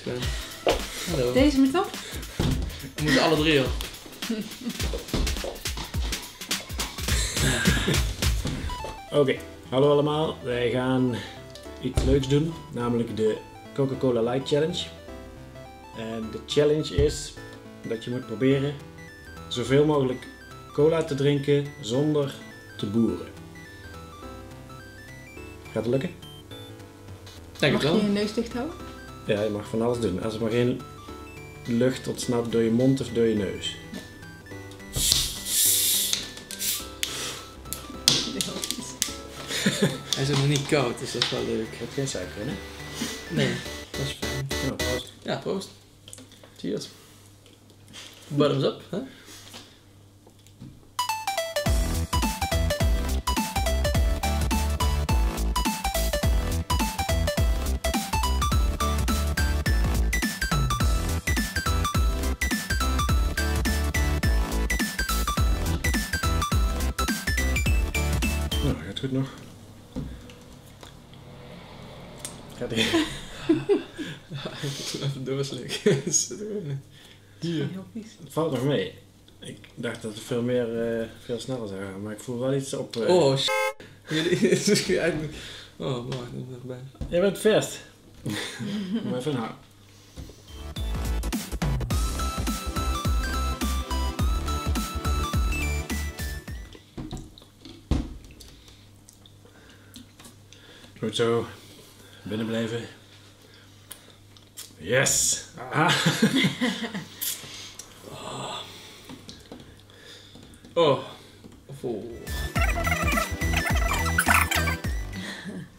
gewoon. Hallo. Deze moet op? We moeten alle drie op. Oké, hallo allemaal. Wij gaan iets leuks doen, namelijk de Coca-Cola Light Challenge. En de challenge is dat je moet proberen zoveel mogelijk cola te drinken zonder te boeren. Gaat het lukken? Denk Mag het je wel. je neus dicht houden? Ja, je mag van alles doen. Als er maar geen lucht ontsnapt door je mond of door je neus. Hij is nog niet koud, dus dat is wel leuk. Je hebt geen suiker in, hè? Nee, dat is fijn. Ja, proost. Ja, proost. Cheers. Bottoms up, hè? Nou, gaat goed nog. Gaat ie. Ik moet even doorslikken. Hier. Heel vies. Het valt nog mee. Ik dacht dat het veel sneller zou gaan, maar ik voel wel iets op. Oh, shit. Jullie is dus eigenlijk... Oh, wacht, ik moet er bij. Jij bent first. Maar even nou. Goed zo. Binnen blijven. Yes! Ah. Oh. Vol.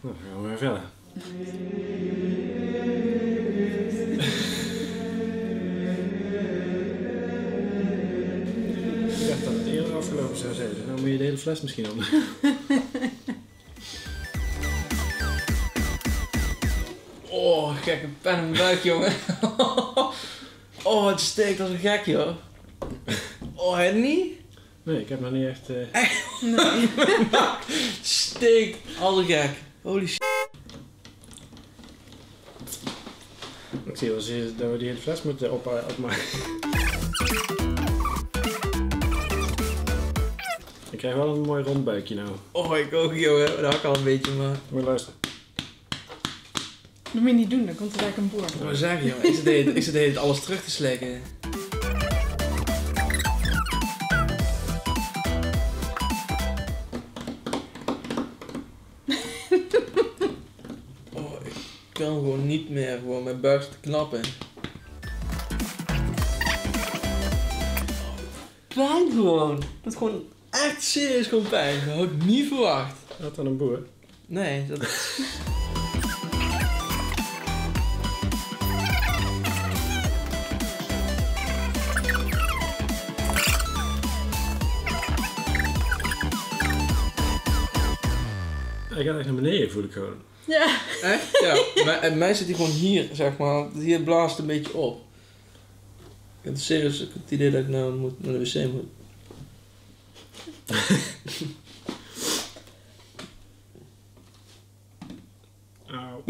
Nou, dan gaan we weer verder. Ik dacht dat het eerder afgelopen zou zijn. Dus nou moet je de hele fles misschien op. Oh, gekke pen in mijn buik, jongen. Oh, het steekt als een gek, joh. Oh, het niet? Nee, ik heb nog niet echt... Nee. Steekt als een gek. Holy shit. Ik zie wel eens dat we die hele fles moeten opmaken. Ik krijg wel een mooi rond buikje nou. Oh, ik ook, jongen. Dat had ik al een beetje, maar... Moet je luisteren. Dat moet je niet doen, dan komt er eigenlijk een boer. Wat zeg je, jongen? Ik zit de hele tijd alles terug te slikken. Oh, ik kan gewoon niet meer. Gewoon mijn buik zit te knappen. Pijn gewoon. Dat is gewoon echt serieus gewoon pijn. Dat had ik niet verwacht. Had dan een boer? Nee, dat... Hij gaat echt naar beneden, voel ik gewoon. Ja. Echt? Ja. En mij zit hij gewoon hier, zeg maar. Hier blaast het een beetje op. Ik heb serieus het idee dat ik nou naar de wc moet. Auw.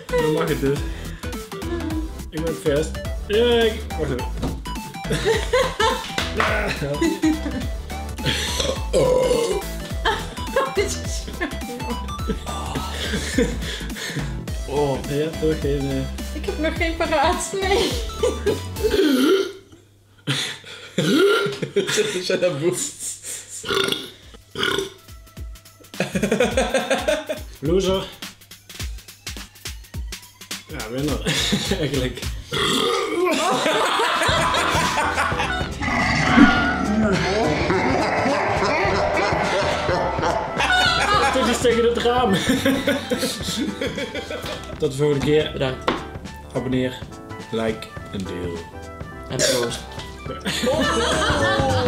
Dan mag het dus. Ik ben first. Ja, wacht even. Oh. Ja, toch geen... Ik heb nog geen paraat, nee. Zet dat boek. Loser. Ja, winnaar. Eigenlijk. Dit is tegen het raam. Tot de volgende keer. Bedankt. Abonneer, like en deel. En proost. Oh!